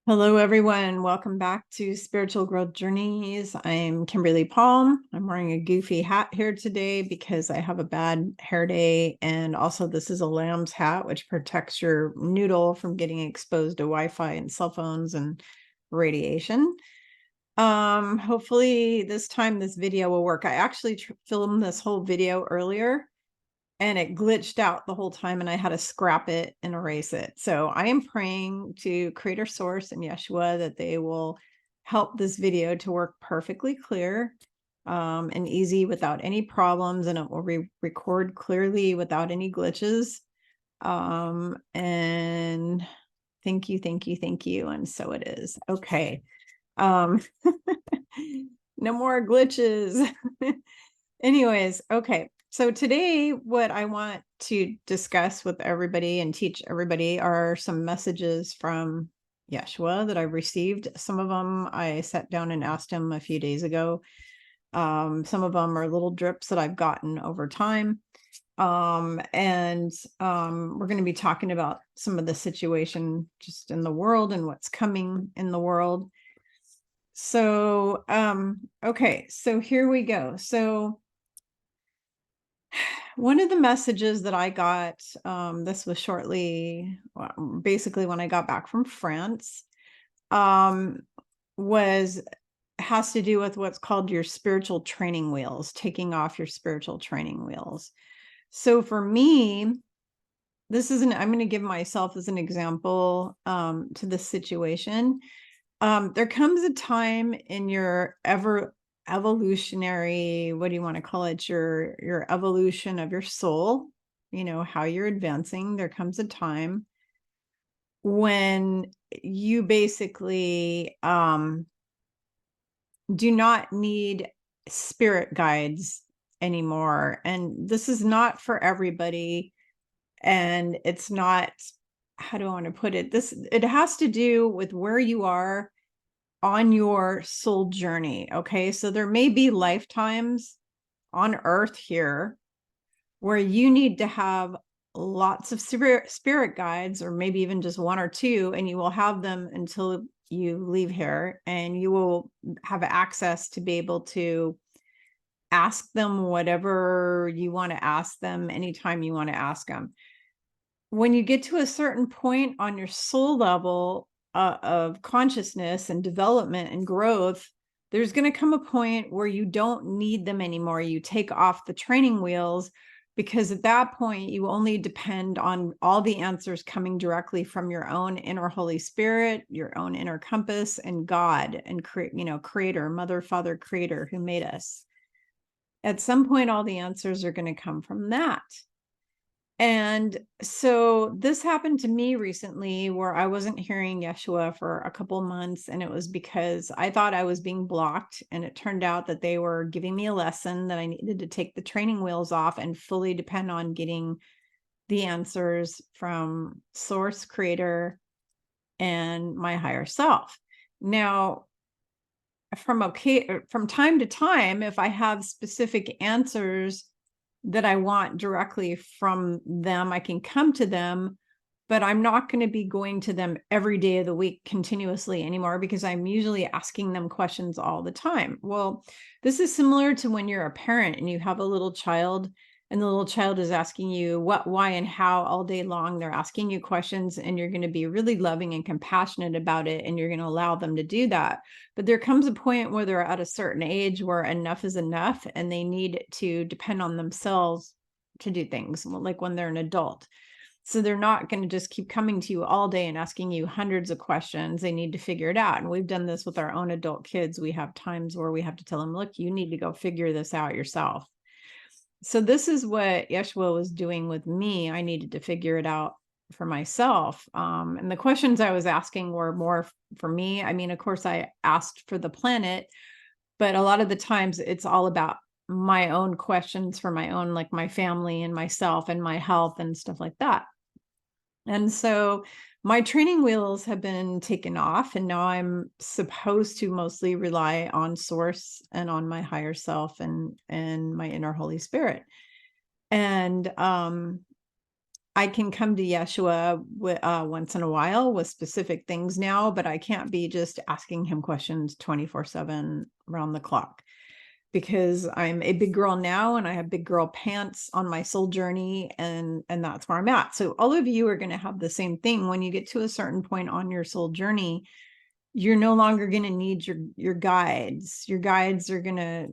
Hello, everyone. Welcome back to Spiritual Growth Journeys. I'm Kimberly Palm. I'm wearing a goofy hat here today because I have a bad hair day. And also, this is a lamb's hat, which protects your noodle from getting exposed to Wi-Fi and cell phones and radiation. Hopefully this time this video will work. I actually filmed this whole video earlier and it glitched out the whole time and I had to scrap it and erase it. So I am praying to Creator Source and Yeshua that they will help this video to work perfectly clear and easy without any problems, and it will record clearly without any glitches. And thank you, thank you, thank you. And so it is. Okay. No more glitches. Anyways, okay. So today, what I want to discuss with everybody and teach everybody are some messages from Yeshua that I've received. Some of them I sat down and asked him a few days ago. Some of them are little drips that I've gotten over time. We're going to be talking about some of the situation just in the world and what's coming in the world. So, okay, so here we go. So one of the messages that I got, this was basically when I got back from France, has to do with what's called your spiritual training wheels, taking off your spiritual training wheels. So for me, I'm going to give myself as an example, to this situation. There comes a time in your evolutionary, what do you want to call it? Your evolution of your soul, how you're advancing. There comes a time when you basically do not need spirit guides anymore. And this is not for everybody. And it's not, how do I want to put it? It has to do with where you are on your soul journey. Okay. So there may be lifetimes on earth here where you need to have lots of spirit guides, or maybe even just one or two, and you will have them until you leave here, and you will have access to be able to ask them whatever you want to ask them anytime you want to ask them. When you get to a certain point on your soul level of consciousness and development and growth, there's going to come a point where you don't need them anymore. You take off the training wheels, because at that point you only depend on all the answers coming directly from your own inner Holy Spirit, your own inner compass, and God, and Creator, Mother, Father, Creator, who made us. At some point, all the answers are going to come from that. And so this happened to me recently, where I wasn't hearing Yeshua for a couple months, and it was because I thought I was being blocked, and it turned out that they were giving me a lesson that I needed to take the training wheels off and fully depend on getting the answers from Source, Creator, and my higher self. Now, from time to time, if I have specific answers that I want directly from them, I can come to them, but I'm not going to be going to them every day of the week continuously anymore, because I'm usually asking them questions all the time. Well, this is similar to when you're a parent and you have a little child, and the little child is asking you what, why, and how all day long. They're asking you questions, and you're going to be really loving and compassionate about it, and you're going to allow them to do that. But there comes a point where they're at a certain age where enough is enough, and they need to depend on themselves to do things, like when they're an adult. So they're not going to just keep coming to you all day and asking you hundreds of questions. They need to figure it out. And we've done this with our own adult kids. We have times where we have to tell them, look, you need to go figure this out yourself. So this is what Yeshua was doing with me. I needed to figure it out for myself. And the questions I was asking were more for me. I mean, of course, I asked for the planet, but a lot of the times it's all about my own questions for my own, like my family and myself and my health and stuff like that. And so my training wheels have been taken off, and now I'm supposed to mostly rely on Source and on my higher self and my inner Holy Spirit. And I can come to Yeshua once in a while with specific things now, but I can't be just asking him questions 24/7 around the clock, because I'm a big girl now and I have big girl pants on my soul journey, and that's where I'm at. So all of you are going to have the same thing. When you get to a certain point on your soul journey, you're no longer going to need your guides. Your guides are going to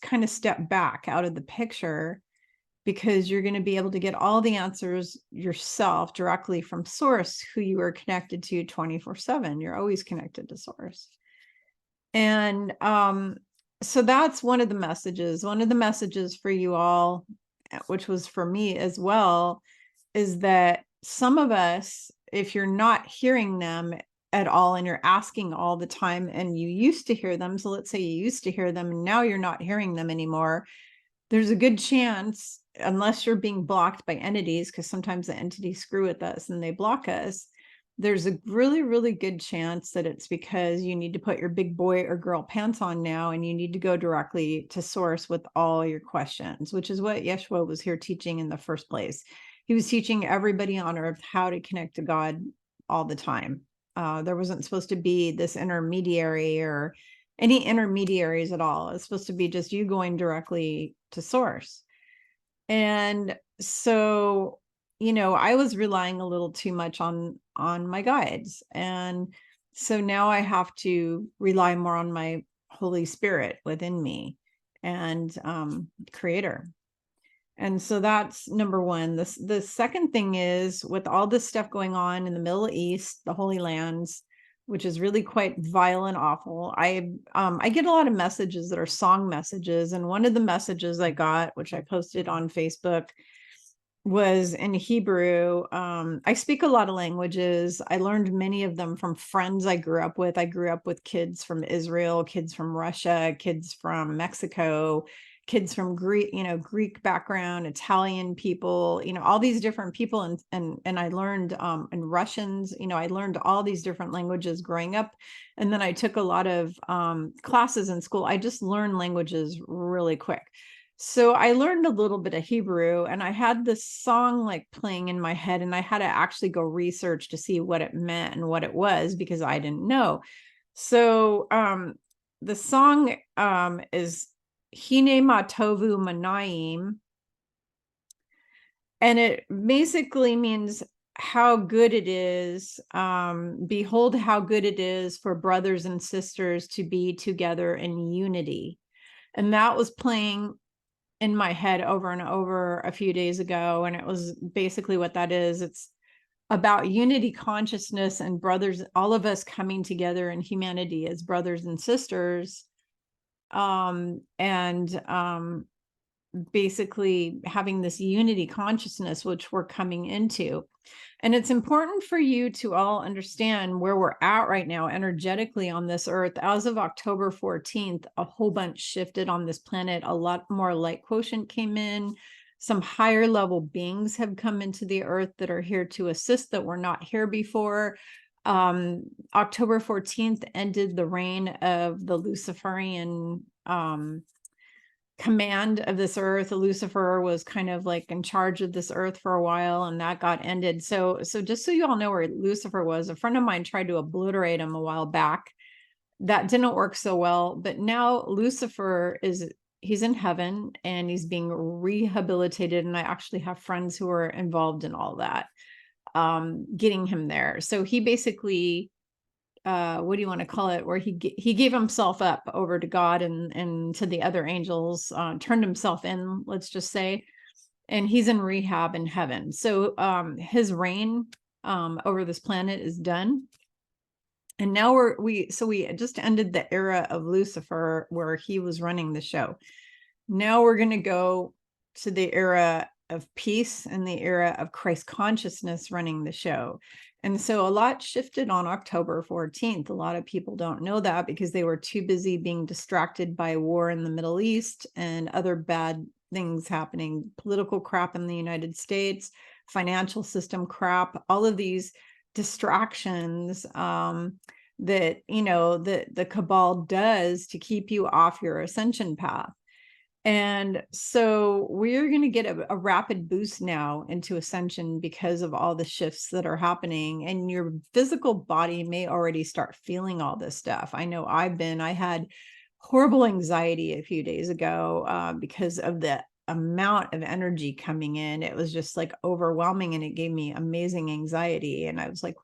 kind of step back out of the picture, because you're going to be able to get all the answers yourself directly from source, who you are connected to 24/7. You're always connected to source. And so that's one of the messages. One of the messages for you all, which was for me as well, is that some of us, if you're not hearing them at all and you're asking all the time, and you used to hear them, so let's say you used to hear them and now you're not hearing them anymore, there's a good chance, unless you're being blocked by entities, because sometimes the entities screw with us and they block us, there's a really, really good chance that it's because you need to put your big boy or girl pants on now, and you need to go directly to source with all your questions, which is what Yeshua was here teaching in the first place. He was teaching everybody on earth how to connect to God all the time. There wasn't supposed to be this intermediary or any intermediaries at all. It's supposed to be just you going directly to source. And so, I was relying a little too much on my guides. And so now I have to rely more on my Holy Spirit within me and Creator. And so that's number one. The second thing is, with all this stuff going on in the Middle East, the Holy Lands, which is really quite vile and awful, I get a lot of messages that are song messages. And one of the messages I got, which I posted on Facebook, was in Hebrew. I speak a lot of languages. I learned many of them from friends I grew up with. I grew up with kids from Israel, kids from Russia, kids from Mexico, kids from Greek background, Italian people, all these different people. And I learned in Russians, I learned all these different languages growing up. And then I took a lot of classes in school. I just learned languages really quick. So I learned a little bit of Hebrew, and I had this song like playing in my head, and I had to actually go research to see what it meant and what it was, because I didn't know. So the song is Hine Ma Tovu Manayim, and it basically means how good it is. Behold, how good it is for brothers and sisters to be together in unity. And that was playing in my head over and over a few days ago. And it was basically what that is. It's about unity consciousness and brothers, all of us coming together in humanity as brothers and sisters. Basically having this unity consciousness, which we're coming into. And it's important for you to all understand where we're at right now energetically on this earth. As of October 14th, a whole bunch shifted on this planet. A lot more light quotient came in. Some higher level beings have come into the earth that are here to assist, that were not here before. October 14th ended the reign of the Luciferian command of this earth. Lucifer was kind of like in charge of this earth for a while, and that got ended. So just so you all know where Lucifer was, a friend of mine tried to obliterate him a while back. That didn't work so well, but now Lucifer he's in heaven and he's being rehabilitated. And I actually have friends who are involved in all that, getting him there. So he basically, what do you want to call it, where he gave himself up over to God and to the other angels, turned himself in, let's just say, and he's in rehab in heaven. So his reign over this planet is done. And now we just ended the era of Lucifer, where he was running the show. Now we're going to go to the era of peace and the era of Christ consciousness running the show. And so a lot shifted on October 14th. A lot of people don't know that because they were too busy being distracted by war in the Middle East and other bad things happening, political crap in the United States, financial system crap, all of these distractions that, the cabal does to keep you off your ascension path. And so we're going to get a rapid boost now into Ascension because of all the shifts that are happening. And your physical body may already start feeling all this stuff. I know I had horrible anxiety a few days ago because of the amount of energy coming in. It was just like overwhelming, and it gave me amazing anxiety. And I was like,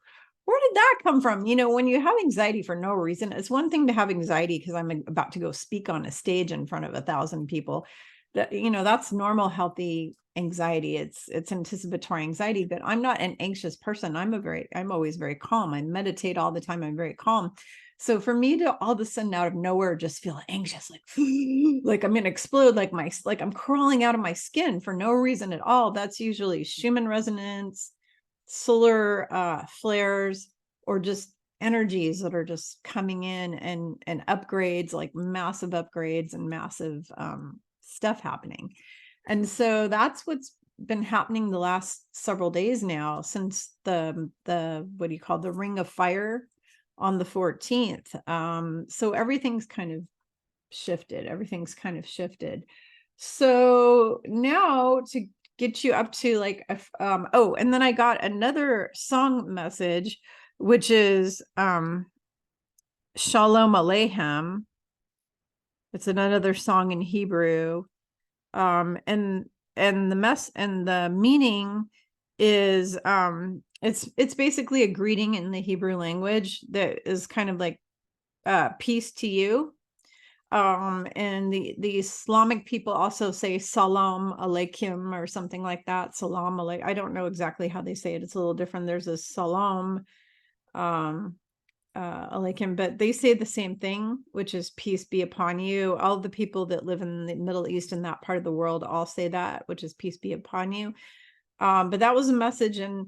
where did that come from? When you have anxiety for no reason, it's one thing to have anxiety because I'm about to go speak on a stage in front of 1,000 people. That's normal, healthy anxiety. It's anticipatory anxiety, but I'm not an anxious person. I'm always very calm. I meditate all the time. I'm very calm. So for me to all of a sudden out of nowhere just feel anxious, like like I'm gonna explode, like I'm crawling out of my skin for no reason at all, that's usually Schumann resonance, solar flares, or just energies that are just coming in, and upgrades, like massive upgrades and massive stuff happening. And so that's what's been happening the last several days now, since the what do you call, the ring of fire on the 14th. So everything's kind of shifted. So now to get you up to like and then I got another song message, which is Shalom Aleichem. It's another song in Hebrew. And the meaning is it's basically a greeting in the Hebrew language that is kind of like peace to you. And the Islamic people also say salam alaikum or something like that. Salam alaikum. I don't know exactly how they say it. It's a little different. There's a salam alaikum, but they say the same thing, which is peace be upon you. All the people that live in the Middle East and that part of the world all say that, which is peace be upon you. But that was a message, and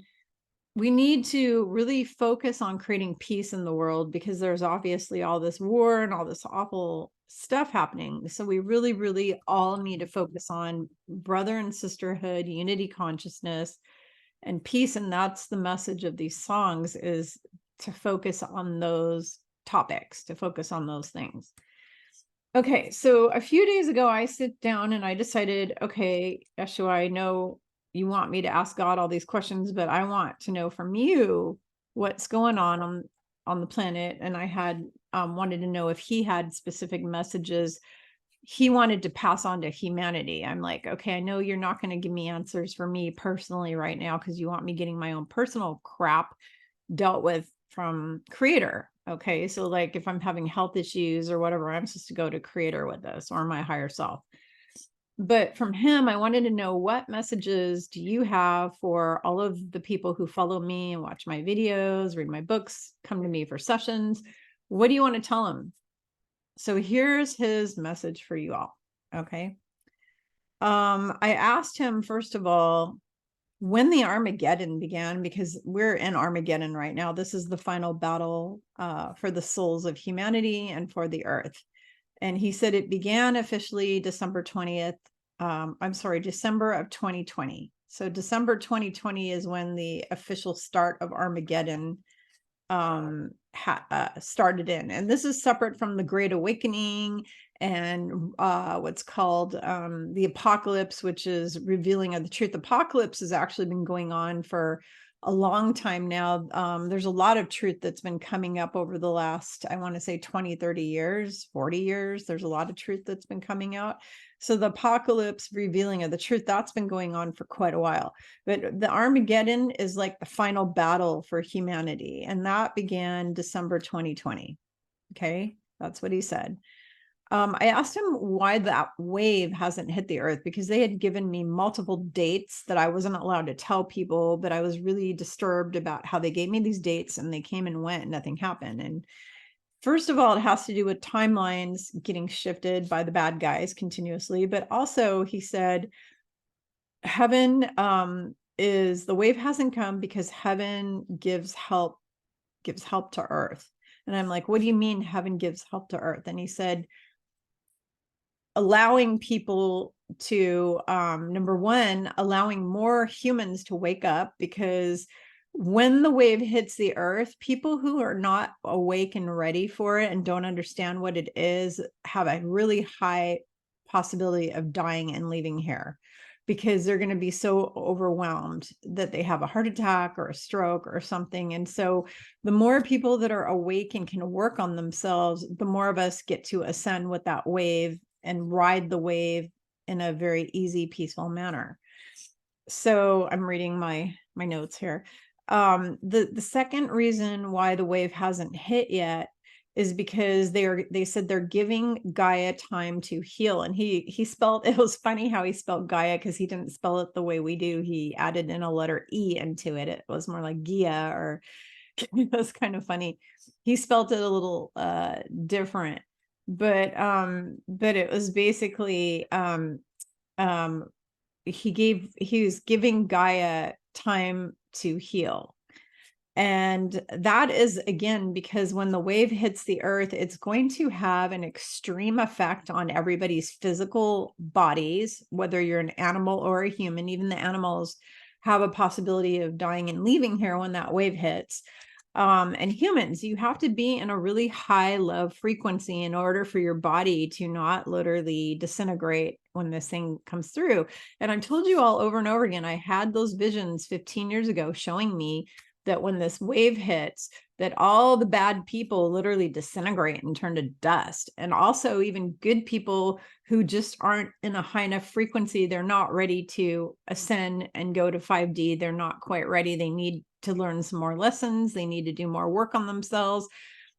we need to really focus on creating peace in the world, because there's obviously all this war and all this awful stuff happening. So we really, really all need to focus on brother and sisterhood, unity consciousness, and peace. And that's the message of these songs, is to focus on those topics, to focus on those things. Okay, so a few days ago, I sit down and I decided, okay, Yeshua, I know you want me to ask God all these questions, but I want to know from you what's going on the planet. And I had wanted to know if he had specific messages he wanted to pass on to humanity. I'm like, okay, I know you're not going to give me answers for me personally right now, because you want me getting my own personal crap dealt with from Creator. Okay, so like if I'm having health issues or whatever, I'm supposed to go to Creator with this, or my higher self. But from him, I wanted to know, what messages do you have for all of the people who follow me and watch my videos, read my books, come to me for sessions? What do you want to tell them? So here's his message for you all. Okay. I asked him, first of all, when the Armageddon began, because we're in Armageddon right now. This is the final battle for the souls of humanity and for the earth. And he said it began officially December 20th. December of 2020. So December 2020 is when the official start of Armageddon started in. And this is separate from the Great Awakening and what's called the apocalypse, which is revealing of the truth. Apocalypse has actually been going on for a long time now. There's a lot of truth that's been coming up over the last, I want to say 20, 30 years, 40 years. There's a lot of truth that's been coming out. So the apocalypse, revealing of the truth, that's been going on for quite a while. But the Armageddon is like the final battle for humanity. And that began December 2020. Okay, that's what he said. I asked him why that wave hasn't hit the earth, because they had given me multiple dates that I wasn't allowed to tell people, but I was really disturbed about how they gave me these dates and they came and went and nothing happened. And first of all, it has to do with timelines getting shifted by the bad guys continuously. But also, he said, heaven is, the wave hasn't come because heaven gives help to earth. And I'm like, what do you mean heaven gives help to earth? And he said, allowing people to, number one, allowing more humans to wake up, because when the wave hits the earth, people who are not awake and ready for it and don't understand what it is have a really high possibility of dying and leaving here, because they're going to be so overwhelmed that they have a heart attack or a stroke or something. And so the more people that are awake and can work on themselves, the more of us get to ascend with that wave and ride the wave in a very easy, peaceful manner. So I'm reading my notes here. The second reason why the wave hasn't hit yet is because they said they're giving Gaia time to heal. And he spelled, it was funny how he spelled Gaia, because he didn't spell it the way we do. He added in a letter E into it. It was more like Gia, or it was kind of funny. He spelled it a little different, but it was basically he was giving Gaia time to heal. And that is, again, because when the wave hits the earth, it's going to have an extreme effect on everybody's physical bodies, whether you're an animal or a human. Even the animals have a possibility of dying and leaving here when that wave hits. And humans, you have to be in a really high love frequency in order for your body to not literally disintegrate when this thing comes through. And I told you all over and over again, I had those visions 15 years ago showing me that when this wave hits, that all the bad people literally disintegrate and turn to dust. And also even good people who just aren't in a high enough frequency, they're not ready to ascend and go to 5D. They're not quite ready. They need to learn some more lessons. They need to do more work on themselves.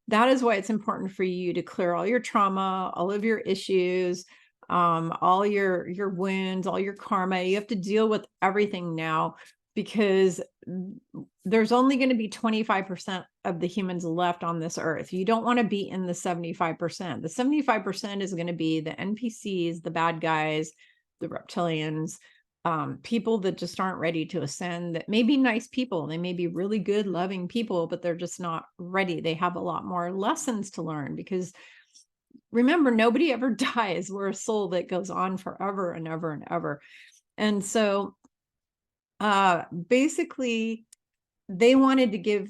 That is why it's important for you to clear all your trauma, all of your issues, all your wounds, all your karma. You have to deal with everything now, because there's only going to be 25% of the humans left on this earth. You don't want to be in the 75%. The 75% is going to be the NPCs, the bad guys, the reptilians, people that just aren't ready to ascend, that may be nice people. They may be really good, loving people, but they're just not ready. They have a lot more lessons to learn, because remember, nobody ever dies. We're a soul that goes on forever and ever and ever. And so basically they wanted to give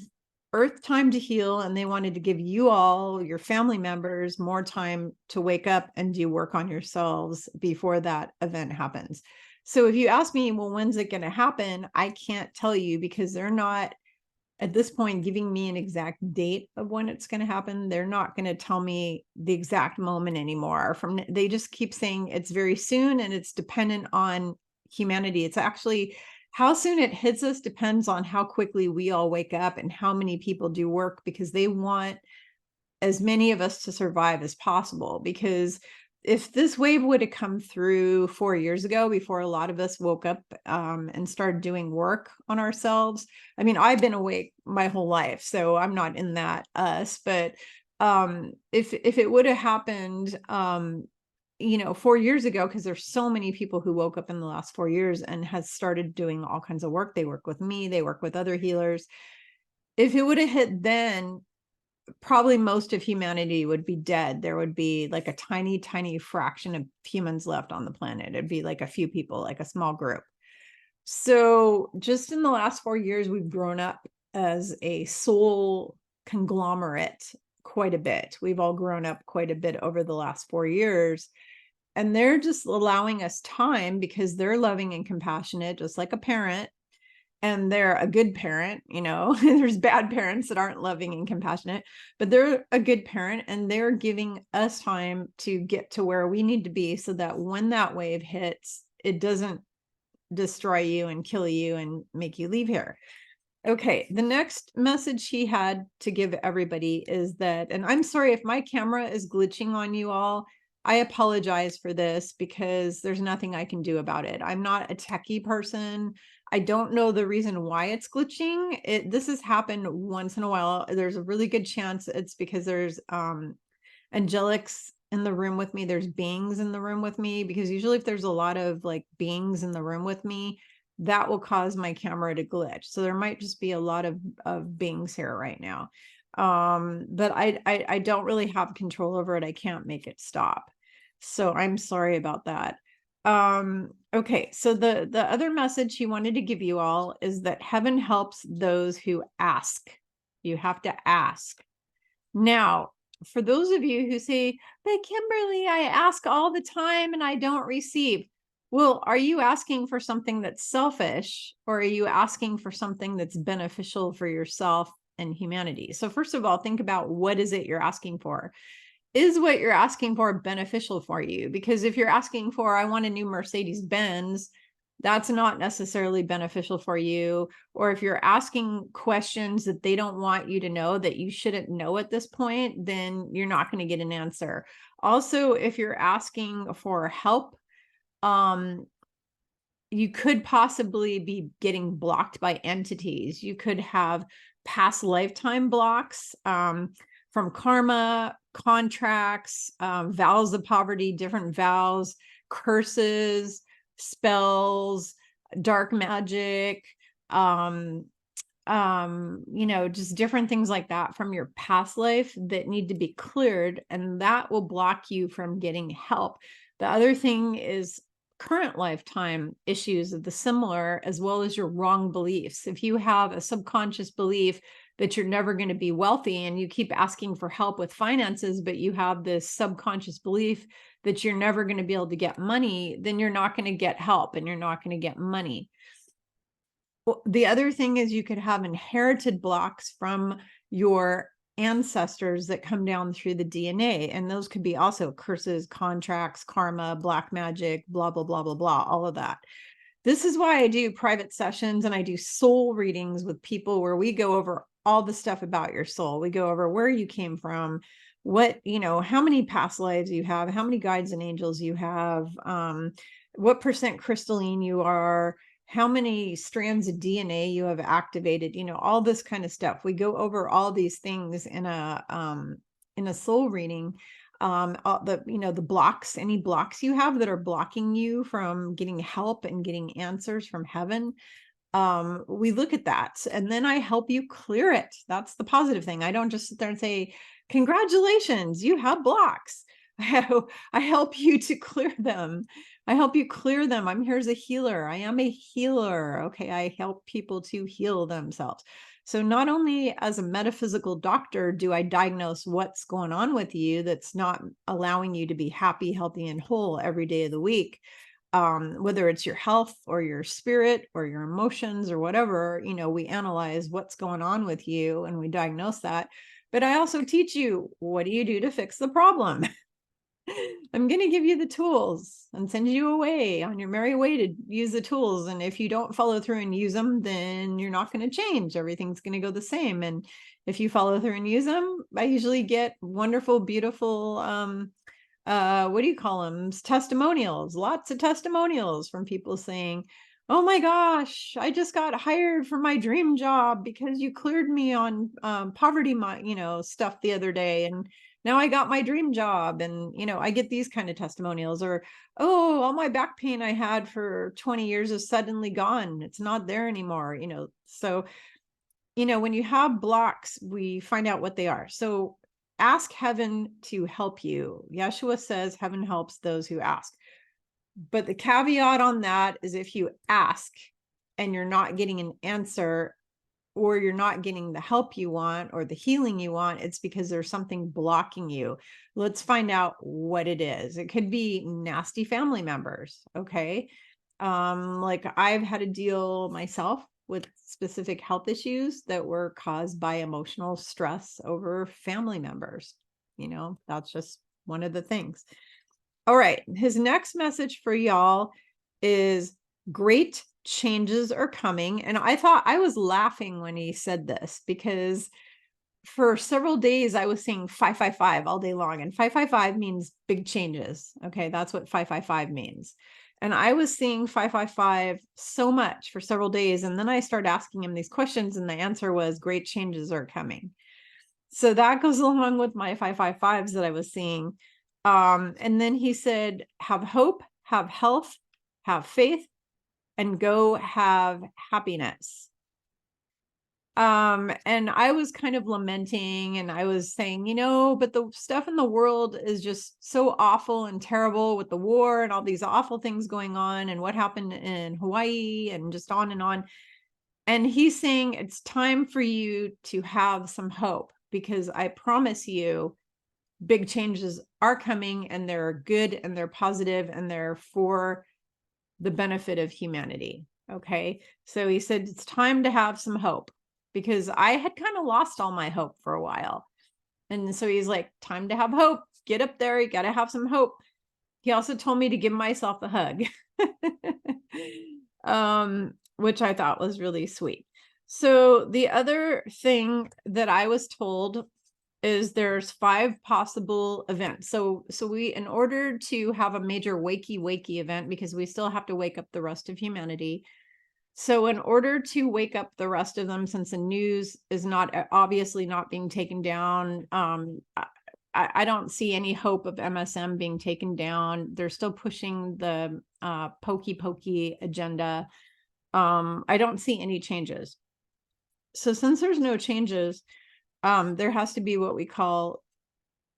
Earth time to heal, and they wanted to give you all, your family members, more time to wake up and do work on yourselves before that event happens. So if you ask me, well, when's it going to happen? I can't tell you, because they're not at this point giving me an exact date of when it's going to happen. They're not going to tell me the exact moment anymore. They just keep saying it's very soon, and it's dependent on humanity. It's actually, how soon it hits us depends on how quickly we all wake up and how many people do work, because they want as many of us to survive as possible. Because if this wave would have come through 4 years ago, before a lot of us woke up and started doing work on ourselves, I mean, I've been awake my whole life, so I'm not in that but if it would have happened 4 years ago, because there's so many people who woke up in the last 4 years and has started doing all kinds of work. They work with me, they work with other healers. If it would have hit then, probably most of humanity would be dead. There would be like a tiny, tiny fraction of humans left on the planet. It'd be like a few people, like a small group. So just in the last 4 years, we've grown up as a soul conglomerate quite a bit. We've all grown up quite a bit over the last 4 years. And they're just allowing us time, because they're loving and compassionate, just like a parent. And they're a good parent, there's bad parents that aren't loving and compassionate, but they're a good parent, and they're giving us time to get to where we need to be, so that when that wave hits, it doesn't destroy you and kill you and make you leave here. Okay, the next message he had to give everybody is that, and I'm sorry if my camera is glitching on you all, I apologize for this, because there's nothing I can do about it. I'm not a techie person. I don't know the reason why it's glitching. This has happened once in a while. There's a really good chance it's because there's angelics in the room with me. There's beings in the room with me, because usually if there's a lot of like beings in the room with me, that will cause my camera to glitch. So there might just be a lot of beings here right now. But I don't really have control over it. I can't make it stop. So I'm sorry about that. Okay, so the other message he wanted to give you all is that heaven helps those who ask. You have to ask. Now, for those of you who say, but Kimberly, I ask all the time and I don't receive. Well, are you asking for something that's selfish, or are you asking for something that's beneficial for yourself and humanity? So first of all, think about, what is it you're asking for? Is what you're asking for beneficial for you? Because if you're asking for, I want a new Mercedes Benz, that's not necessarily beneficial for you. Or if you're asking questions that they don't want you to know, that you shouldn't know at this point, then you're not going to get an answer. Also, if you're asking for help, you could possibly be getting blocked by entities. You could have past lifetime blocks, from karma, contracts, vows of poverty, different vows, curses, spells, dark magic, just different things like that from your past life that need to be cleared, and that will block you from getting help. The other thing is current lifetime issues of the similar, as well as your wrong beliefs. If you have a subconscious belief that you're never going to be wealthy, and you keep asking for help with finances, but you have this subconscious belief that you're never going to be able to get money, then you're not going to get help and you're not going to get money. Well, the other thing is, you could have inherited blocks from your ancestors that come down through the DNA. And those could be also curses, contracts, karma, black magic, blah, blah, blah, blah, blah, all of that. This is why I do private sessions and I do soul readings with people, where we go over all the stuff about your soul. We go over where you came from, how many past lives you have, how many guides and angels you have, what percent crystalline you are, how many strands of DNA you have activated, all this kind of stuff. We go over all these things in a soul reading. The blocks, any blocks you have that are blocking you from getting help and getting answers from heaven. We look at that, and then I help you clear it. That's the positive thing. I don't just sit there and say, congratulations, you have blocks. I help you to clear them. I help you clear them. I'm here as a healer. I am a healer. Okay. I help people to heal themselves. So not only as a metaphysical doctor do I diagnose what's going on with you that's not allowing you to be happy, healthy, and whole every day of the week, whether it's your health or your spirit or your emotions or whatever, we analyze what's going on with you and we diagnose that. But I also teach you, what do you do to fix the problem? I'm going to give you the tools and send you away on your merry way to use the tools. And if you don't follow through and use them, then you're not going to change. Everything's going to go the same. And if you follow through and use them, I usually get wonderful, beautiful, what do you call them? Testimonials, lots of testimonials from people saying, oh my gosh, I just got hired for my dream job because you cleared me on poverty, stuff the other day. And now I got my dream job. And, I get these kind of testimonials. Or, oh, all my back pain I had for 20 years is suddenly gone. It's not there anymore. So, when you have blocks, we find out what they are. So ask heaven to help you. Yeshua says heaven helps those who ask. But the caveat on that is, if you ask and you're not getting an answer, or you're not getting the help you want or the healing you want, it's because there's something blocking you. Let's find out what it is. It could be nasty family members. Okay. Like I've had to deal myself with specific health issues that were caused by emotional stress over family members. That's just one of the things. All right. His next message for y'all is, great changes are coming. And I thought, I was laughing when he said this, because for several days I was saying 555 all day long, and 555 means big changes. Okay. That's what 555 means. And I was seeing 555 so much for several days. And then I started asking him these questions, and the answer was, great changes are coming. So that goes along with my 555s that I was seeing. And then he said, have hope, have health, have faith, and go have happiness. And I was kind of lamenting, and I was saying, but the stuff in the world is just so awful and terrible, with the war and all these awful things going on, and what happened in Hawaii, and just on and on. And he's saying, it's time for you to have some hope, because I promise you, big changes are coming, and they're good and they're positive and they're for the benefit of humanity. Okay. So he said, it's time to have some hope, because I had kind of lost all my hope for a while. And so he's like, time to have hope. Get up there. You got to have some hope. He also told me to give myself a hug, which I thought was really sweet. So the other thing that I was told is there's 5 possible events. So we, in order to have a major wakey event, because we still have to wake up the rest of humanity. So in order to wake up the rest of them, since the news is not obviously not being taken down, I don't see any hope of MSM being taken down. They're still pushing the pokey agenda. I don't see any changes. So since there's no changes, there has to be what we call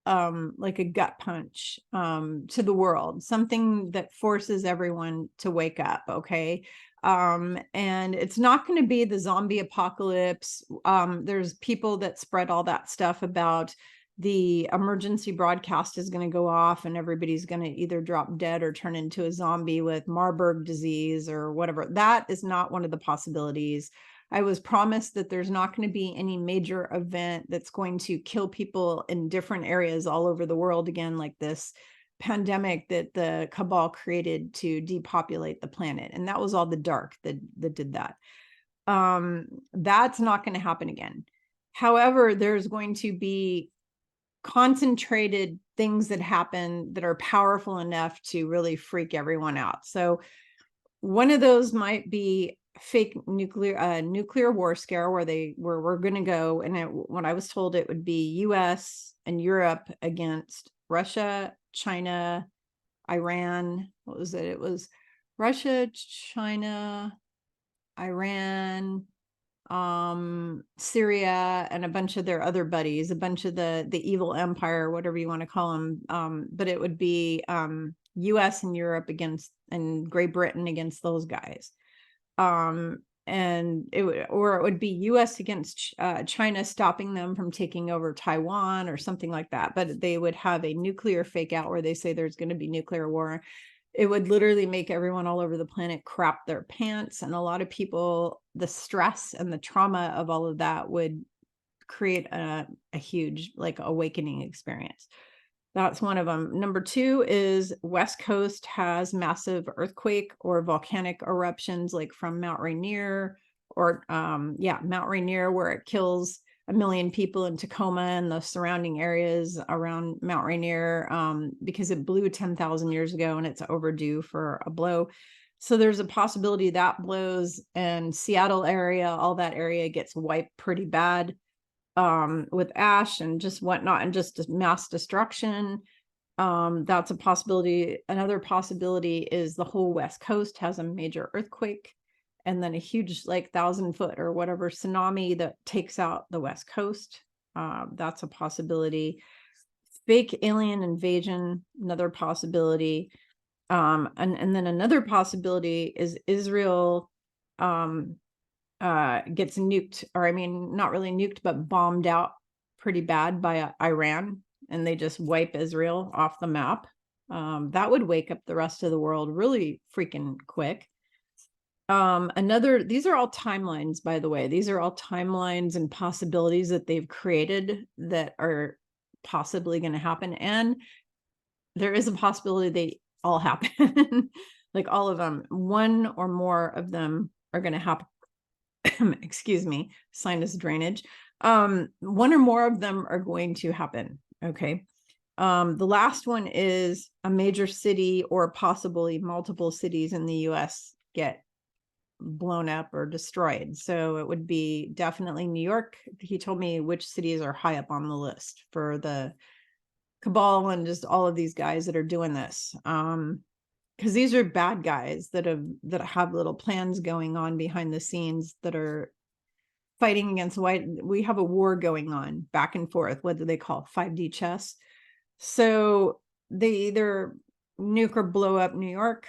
like a gut punch to the world, something that forces everyone to wake up. Okay. And it's not going to be the zombie apocalypse. There's people that spread all that stuff about the emergency broadcast is going to go off and everybody's going to either drop dead or turn into a zombie with Marburg disease or whatever. That is not one of the possibilities. I was promised that there's not going to be any major event that's going to kill people in different areas all over the world again, like this pandemic that the cabal created to depopulate the planet. And that was all the dark that did that. That's not going to happen again. However, there's going to be concentrated things that happen that are powerful enough to really freak everyone out. So one of those might be fake nuclear war scare, where we're going to go. And when I was told, it would be US and Europe against Russia, China, Iran. What was it? It was Russia, China, Iran, Syria, and a bunch of their other buddies, a bunch of the evil empire, whatever you want to call them. But it would be US and Europe against, and Great Britain against those guys. And it would be US against China, stopping them from taking over Taiwan or something like that. But they would have a nuclear fake out where they say there's going to be nuclear war. It would literally make everyone all over the planet crap their pants. And a lot of people, the stress and the trauma of all of that would create a huge, like, awakening experience. That's one of them. Number 2 is West Coast has massive earthquake or volcanic eruptions, like from Mount Rainier, or Mount Rainier, where it kills 1 million people in Tacoma and the surrounding areas around Mount Rainier, because it blew 10,000 years ago and it's overdue for a blow. So there's a possibility that blows, and Seattle area, all that area gets wiped pretty bad with ash and just whatnot, and just mass destruction. That's a possibility. Another possibility is the whole West Coast has a major earthquake, and then a huge, like, 1,000-foot or whatever tsunami that takes out the West Coast. That's a possibility. Fake alien invasion, another possibility. And then another possibility is Israel gets nuked, or I mean, not really nuked, but bombed out pretty bad by Iran, and they just wipe Israel off the map. That would wake up the rest of the world really freaking quick. These are all timelines, by the way. These are all timelines and possibilities that they've created that are possibly going to happen. And there is a possibility they all happen. Like all of them, one or more of them are going to happen. Excuse me, sinus drainage. One or more of them are going to happen. Okay. The last one is a major city, or possibly multiple cities in the US get blown up or destroyed. So it would be definitely New York. He told me which cities are high up on the list for the cabal and just all of these guys that are doing this. Because these are bad guys that have little plans going on behind the scenes that are fighting against white. We have a war going on back and forth. What do they call 5D chess? So they either nuke or blow up New York,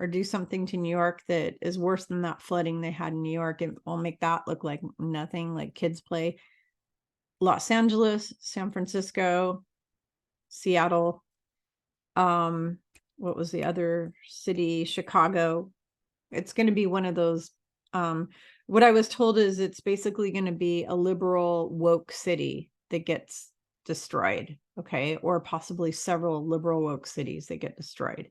or do something to New York that is worse than that flooding they had in New York. It will make that look like nothing, like kids play. Los Angeles, San Francisco, Seattle. What was the other city? Chicago. It's going to be one of those. What I was told is it's basically going to be a liberal woke city that gets destroyed. Okay. Or possibly several liberal woke cities that get destroyed.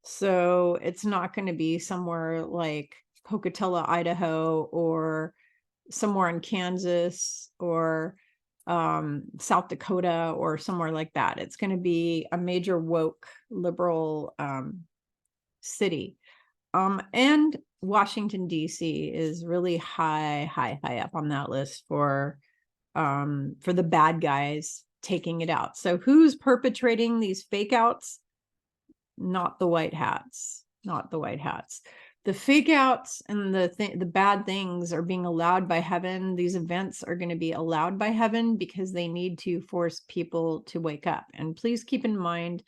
So it's not going to be somewhere like Pocatello, Idaho, or somewhere in Kansas, or South Dakota, or somewhere like that. It's going to be a major woke liberal city. And Washington, D.C. is really high up on that list for the bad guys taking it out. So who's perpetrating these fake outs? Not the white hats, not the white hats. The fake outs and the bad things are being allowed by heaven. These events are going to be allowed by heaven because they need to force people to wake up. And please keep in mind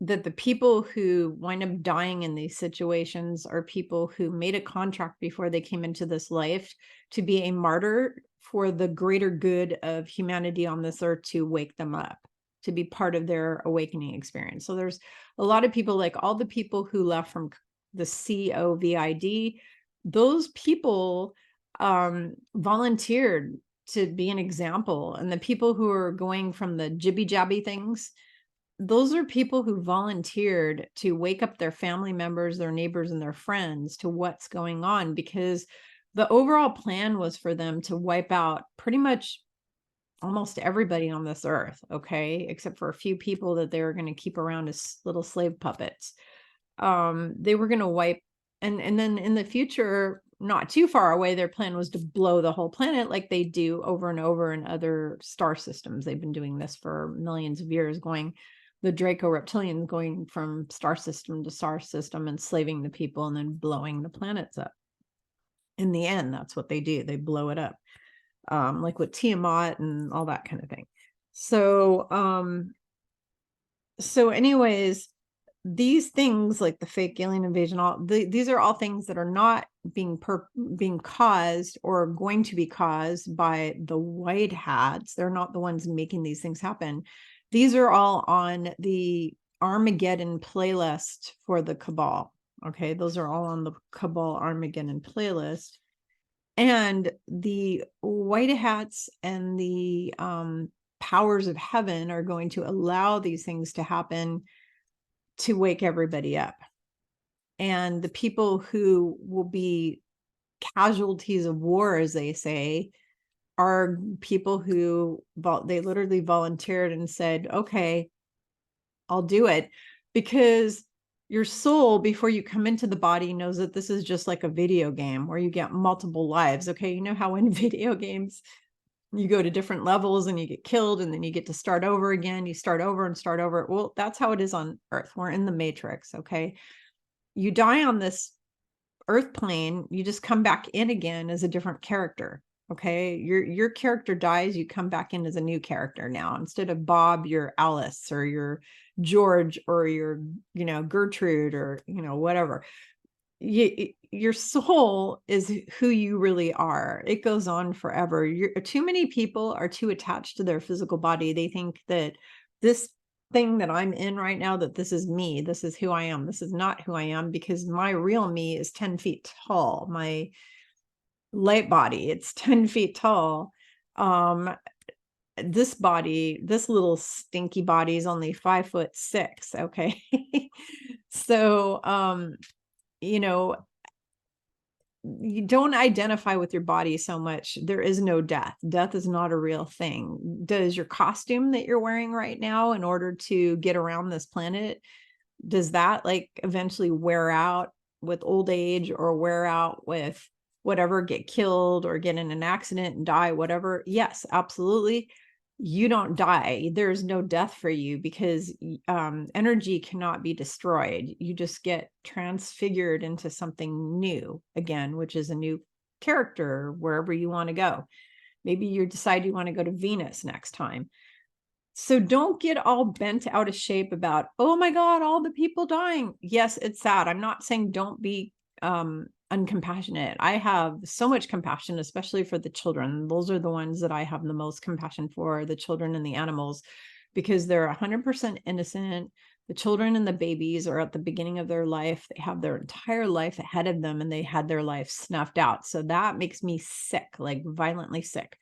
that the people who wind up dying in these situations are people who made a contract before they came into this life to be a martyr for the greater good of humanity on this earth, to wake them up, to be part of their awakening experience. So there's a lot of people, like all the people who left from the COVID, those people volunteered to be an example. And the people who are going from the jibby jabby things, those are people who volunteered to wake up their family members, their neighbors, and their friends to what's going on, because the overall plan was for them to wipe out pretty much almost everybody on this earth, okay, except for a few people that they were going to keep around as little slave puppets. They were going to wipe, and then in the future, not too far away, their plan was to blow the whole planet like they do over and over in other star systems. They've been doing this for millions of years, the Draco reptilians going from star system to star system, enslaving the people, and then blowing the planets up. In the end, that's what they do. They blow it up. Like with Tiamat and all that kind of thing. So anyways, these things like the fake alien invasion, these are all things that are not being caused or going to be caused by the white hats. They're not the ones making these things happen. These are all on the Armageddon playlist for the Cabal. Okay, those are all on the Cabal Armageddon playlist. And the white hats and the powers of heaven are going to allow these things to happen to wake everybody up. And the people who will be casualties of war, as they say, are people who they literally volunteered and said, okay, I'll do it. Because your soul, before you come into the body, knows that this is just like a video game where you get multiple lives. Okay. You know how in video games, you go to different levels and you get killed and then you get to start over again. You start over and start over. Well, that's how it is on Earth. We're in the Matrix. Okay. You die on this Earth plane. You just come back in again as a different character. Okay. Your character dies. You come back in as a new character now. Instead of Bob, you're Alice, or you're George, or you're, Gertrude, or, whatever. Your soul is who you really are. It goes on forever. Too many people are too attached to their physical body. They think that this thing that I'm in right now, that this is me, this is who I am. This is not who I am, because my real me is 10 feet tall. My light body, it's 10 feet tall. This body, this little stinky body, is only 5'6". Okay. So, you don't identify with your body so much. There is no death. Death is not a real thing. Does your costume that you're wearing right now in order to get around this planet, does that like eventually wear out with old age, or wear out with whatever, get killed or get in an accident and die, whatever? Yes, absolutely. You don't die. There's no death for you, because energy cannot be destroyed. You just get transfigured into something new again, which is a new character wherever you want to go. Maybe you decide you want to go to Venus next time. So don't get all bent out of shape about, oh my God, all the people dying. Yes, it's sad. I'm not saying don't be uncompassionate. I have so much compassion, especially for the children. Those are the ones that I have the most compassion for, the children and the animals. because they're 100% innocent. The children and the babies are at the beginning of their life. They have their entire life ahead of them, and they had their life snuffed out. So that makes me sick, like violently sick.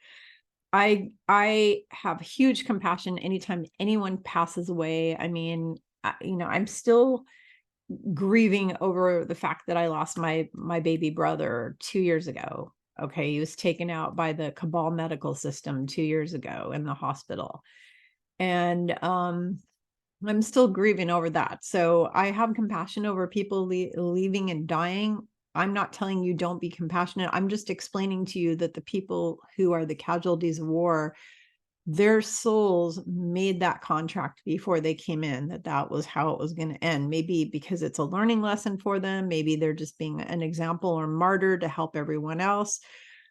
I have huge compassion anytime anyone passes away. I mean, I'm still grieving over the fact that I lost my baby brother 2 years ago. Okay, he was taken out by the cabal medical system 2 years ago in the hospital. And I'm still grieving over that. So I have compassion over people leaving and dying. I'm not telling you don't be compassionate. I'm just explaining to you that the people who are the casualties of war, their souls made that contract before they came in, that was how it was going to end. Maybe because it's a learning lesson for them. Maybe they're just being an example or martyr to help everyone else.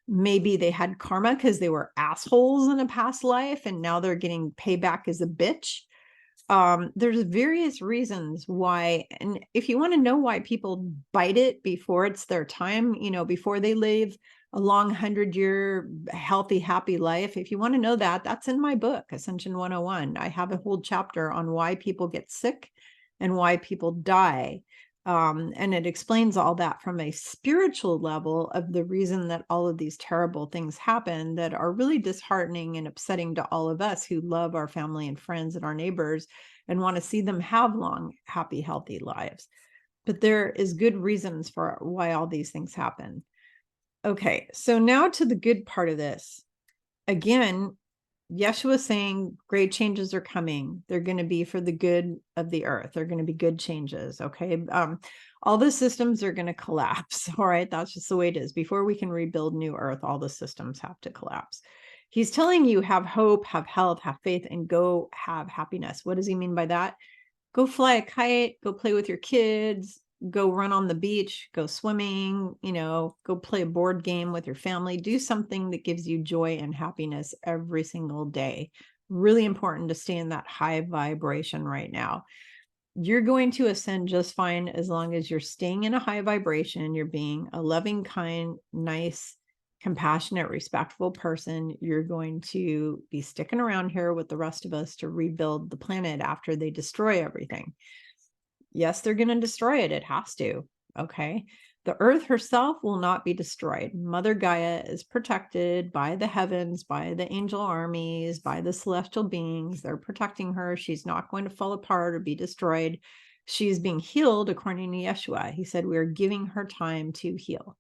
Maybe they had karma because they were assholes in a past life and now they're getting payback as a bitch. There's various reasons why, and if you want to know why people bite it before it's their time, before they live a long 100-year healthy, happy life, if you want to know that, that's in my book, Ascension 101. I have a whole chapter on why people get sick and why people die. And it explains all that from a spiritual level of the reason that all of these terrible things happen that are really disheartening and upsetting to all of us who love our family and friends and our neighbors and want to see them have long, happy, healthy lives. But there is good reasons for why all these things happen. Okay, so now to the good part of this. Again, Yeshua is saying great changes are coming. They're going to be for the good of the earth. They're going to be good changes. Okay. All the systems are going to collapse. All right. That's just the way it is. Before we can rebuild new earth, all the systems have to collapse. He's telling you have hope, have health, have faith, and go have happiness. What does he mean by that? Go fly a kite, go play with your kids, go run on the beach, go swimming, go play a board game with your family, do something that gives you joy and happiness every single day. Really important to stay in that high vibration right now. You're going to ascend just fine as long as you're staying in a high vibration, you're being a loving, kind, nice, compassionate, respectful person. You're going to be sticking around here with the rest of us to rebuild the planet after they destroy everything. Yes, they're going to destroy it. It has to. Okay. The earth herself will not be destroyed. Mother Gaia is protected by the heavens, by the angel armies, by the celestial beings. They're protecting her. She's not going to fall apart or be destroyed. She's being healed according to Yeshua. He said, we are giving her time to heal.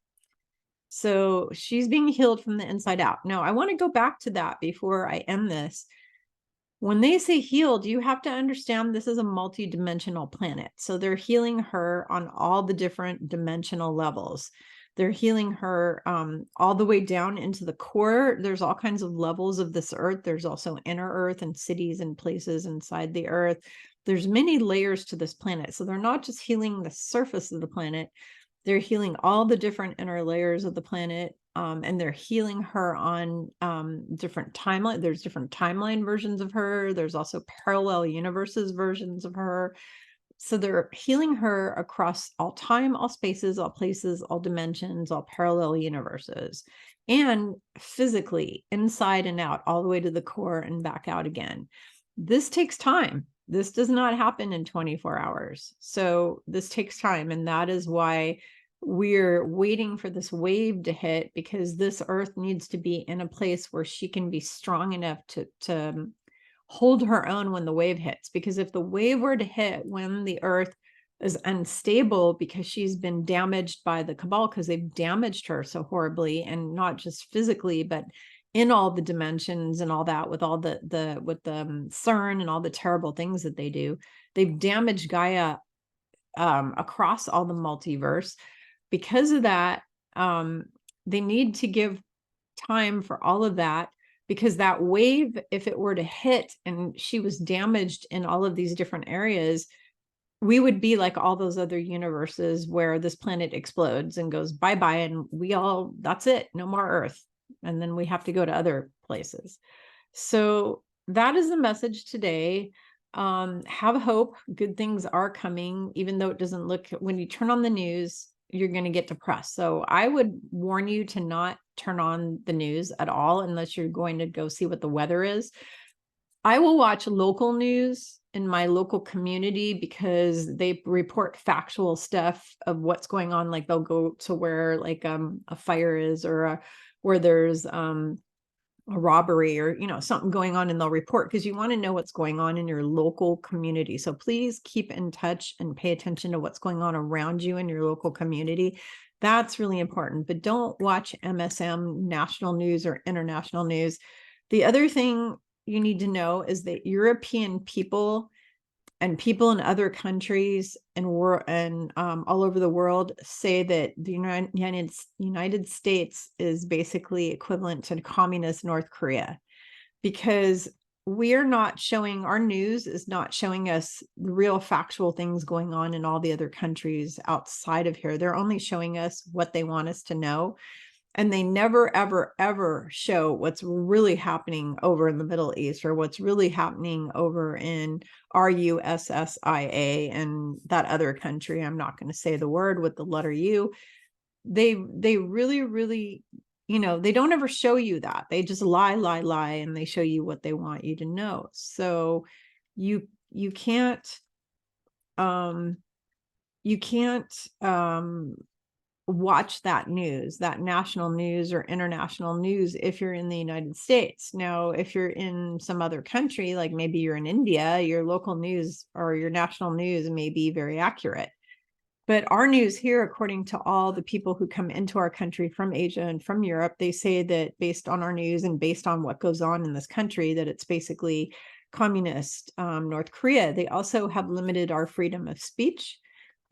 So she's being healed from the inside out. Now, I want to go back to that before I end this. When they say healed, you have to understand this is a multi-dimensional planet. So they're healing her on all the different dimensional levels. They're healing her all the way down into the core. There's all kinds of levels of this earth. There's also inner earth and cities and places inside the earth. There's many layers to this planet. So they're not just healing the surface of the planet. They're healing all the different inner layers of the planet. And they're healing her on different timeline. There's different timeline versions of her. There's also parallel universes versions of her. So they're healing her across all time, all spaces, all places, all dimensions, all parallel universes, and physically inside and out, all the way to the core and back out again. This takes time. This does not happen in 24 hours. So this takes time. And that is why we're waiting for this wave to hit, because this earth needs to be in a place where she can be strong enough to hold her own when the wave hits. Because if the wave were to hit when the earth is unstable because she's been damaged by the cabal, because they've damaged her so horribly, and not just physically, but in all the dimensions and all that, with all the CERN and all the terrible things that they do, they've damaged Gaia across all the multiverse. Because of that, they need to give time for all of that, because that wave, if it were to hit and she was damaged in all of these different areas, we would be like all those other universes where this planet explodes and goes bye-bye, and that's it, no more Earth. And then we have to go to other places. So that is the message today. Have hope. Good things are coming, even though it doesn't look, when you turn on the news, you're going to get depressed. So I would warn you to not turn on the news at all, unless you're going to go see what the weather is. I will watch local news in my local community because they report factual stuff of what's going on. Like they'll go to where like a fire is, or where there's a robbery, or something going on, and they'll report, because you want to know what's going on in your local community. So please keep in touch and pay attention to what's going on around you in your local community. That's really important. But don't watch MSM, national news or international news. The other thing you need to know is that European people and people in other countries and all over the world say that the United States is basically equivalent to communist North Korea, because our news is not showing us the real factual things going on in all the other countries outside of here. They're only showing us what they want us to know. And they never, ever, ever show what's really happening over in the Middle East, or what's really happening over in RUSSIA and that other country. I'm not going to say the word with the letter U. They really, really, they don't ever show you that. They just lie, and they show you what they want you to know. So you can't watch that news, that national news or international news, if you're in the United States. Now, if you're in some other country, like maybe you're in India, your local news or your national news may be very accurate. But our news here, according to all the people who come into our country from Asia and from Europe, they say that based on our news and based on what goes on in this country, that it's basically communist North Korea. They also have limited our freedom of speech.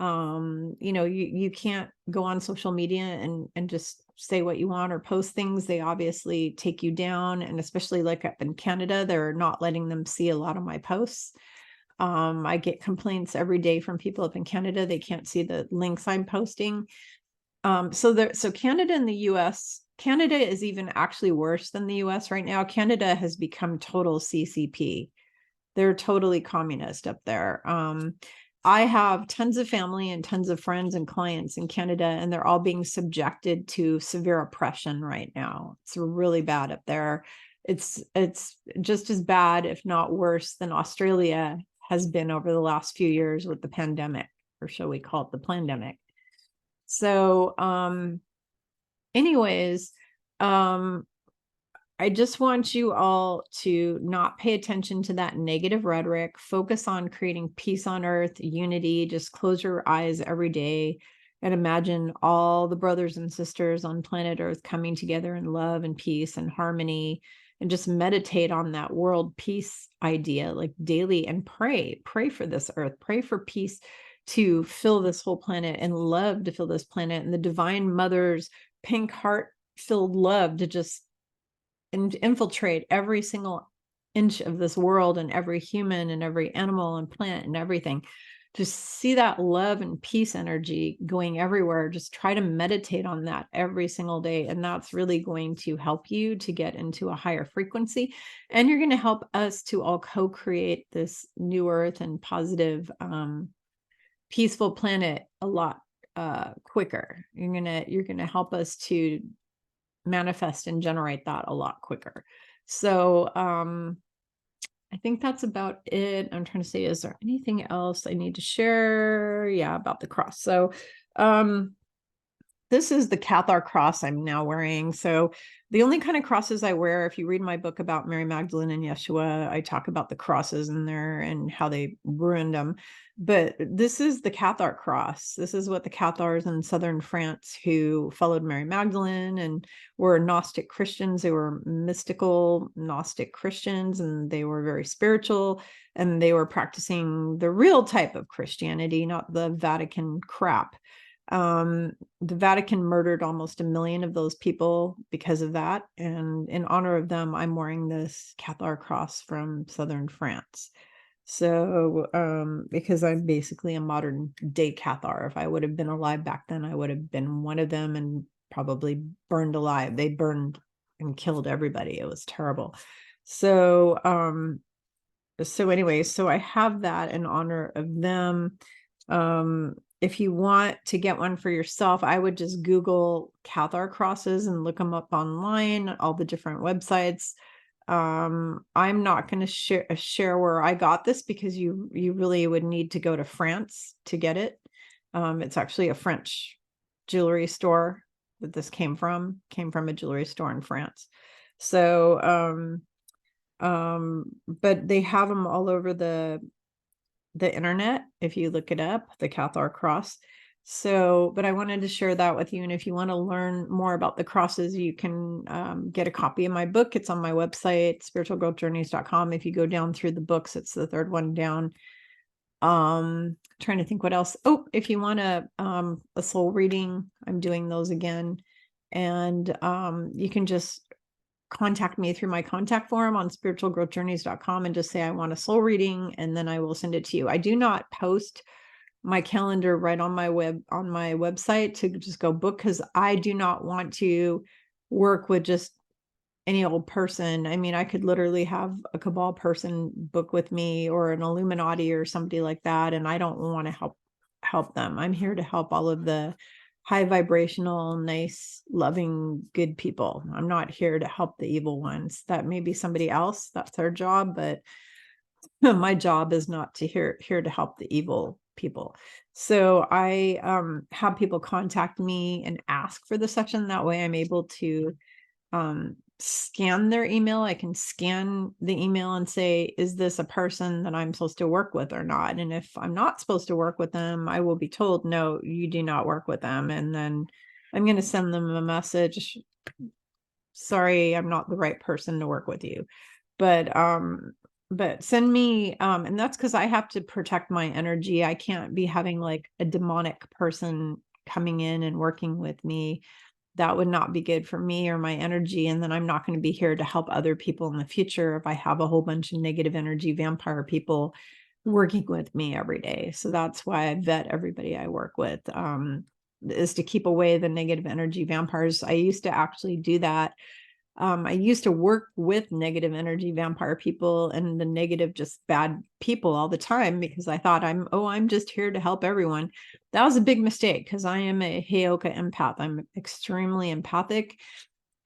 You can't go on social media and just say what you want or post things. They obviously take you down. And especially like up in Canada, they're not letting them see a lot of my posts. I get complaints every day from people up in Canada. They can't see the links I'm posting. So Canada and the US, Canada is even actually worse than the US right now. Canada has become total CCP. They're totally communist up there. I have tons of family and tons of friends and clients in Canada, and they're all being subjected to severe oppression right now. It's really bad up there. It's just as bad, if not worse, than Australia has been over the last few years with the pandemic, or shall we call it the plandemic. So, anyways, I just want you all to not pay attention to that negative rhetoric. Focus on creating peace on earth, unity. Just close your eyes every day and imagine all the brothers and sisters on planet Earth coming together in love and peace and harmony, and just meditate on that world peace idea like daily, and pray for this earth, pray for peace to fill this whole planet, and love to fill this planet, and the Divine Mother's pink heart filled love to just infiltrate every single inch of this world, and every human and every animal and plant and everything. Just see that love and peace energy going everywhere. Just try to meditate on that every single day. And that's really going to help you to get into a higher frequency. And you're going to help us to all co-create this new earth and positive, peaceful planet a lot quicker. You're gonna help us to manifest and generate that a lot quicker. So I think that's about it. I'm trying to say, is there anything else I need to share? Yeah, about the cross. So this is the Cathar cross I'm now wearing. So the only kind of crosses I wear, if you read my book about Mary Magdalene and Yeshua, I talk about the crosses in there and how they ruined them. But this is the Cathar cross. This is what the Cathars in southern France, who followed Mary Magdalene and were Gnostic Christians. They were mystical Gnostic Christians, and they were very spiritual, and they were practicing the real type of Christianity, not the Vatican crap. The Vatican murdered almost 1 million of those people because of that. And in honor of them, I'm wearing this Cathar cross from southern France. So, because I'm basically a modern day Cathar. If I would have been alive back then, I would have been one of them and probably burned alive. They burned and killed everybody. It was terrible. So, anyway, so I have that in honor of them. If you want to get one for yourself, I would just Google Cathar crosses and look them up online, all the different websites. I'm not going to share where I got this, because you really would need to go to France to get it. It's actually a French jewelry store that this came from a jewelry store in France. So, but they have them all over the internet if you look it up, the Cathar cross. So, but I wanted to share that with you. And if you want to learn more about the crosses, you can get a copy of my book. It's on my website, spiritualgrowthjourneys.com. If you go down through the books, it's the third one down. Trying to think what else. Oh, if you want a soul reading, I'm doing those again. And you can just contact me through my contact form on spiritualgrowthjourneys.com and just say, I want a soul reading, and then I will send it to you. I do not post my calendar right on my website to just go book, because I do not want to work with just any old person. I mean, I could literally have a cabal person book with me, or an Illuminati or somebody like that, and I don't want to help them. I'm here to help all of the high vibrational, nice, loving, good people. I'm not here to help the evil ones. That may be somebody else. That's their job, but my job is not to here to help the evil people. So I have people contact me and ask for the session. That way I'm able to scan their email. I can scan the email and say, is this a person that I'm supposed to work with or not? And if I'm not supposed to work with them, I will be told, no, you do not work with them. And then I'm going to send them a message. Sorry, I'm not the right person to work with you. But send me, and that's because I have to protect my energy. I can't be having like a demonic person coming in and working with me. That would not be good for me or my energy. And then I'm not going to be here to help other people in the future if I have a whole bunch of negative energy vampire people working with me every day. So that's why I vet everybody I work with, is to keep away the negative energy vampires. I used to actually do that. I used to work with negative energy vampire people and the negative, just bad people all the time, because I thought I'm just here to help everyone. That was a big mistake, because I am a Heyoka empath. I'm extremely empathic.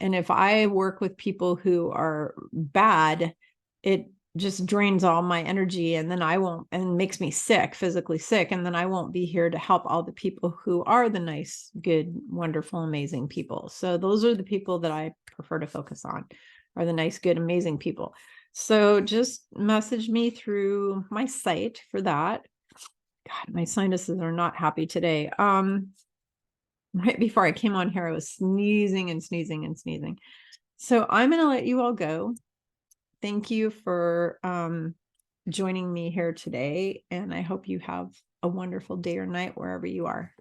And if I work with people who are bad, it just drains all my energy, and then I won't, and makes me sick, physically sick. And then I won't be here to help all the people who are the nice, good, wonderful, amazing people. So those are the people that I prefer to focus on, are the nice, good, amazing people. So just message me through my site for that. God, my sinuses are not happy today. Right before I came on here, I was sneezing and sneezing and sneezing. So I'm going to let you all go. Thank you for joining me here today, and I hope you have a wonderful day or night wherever you are.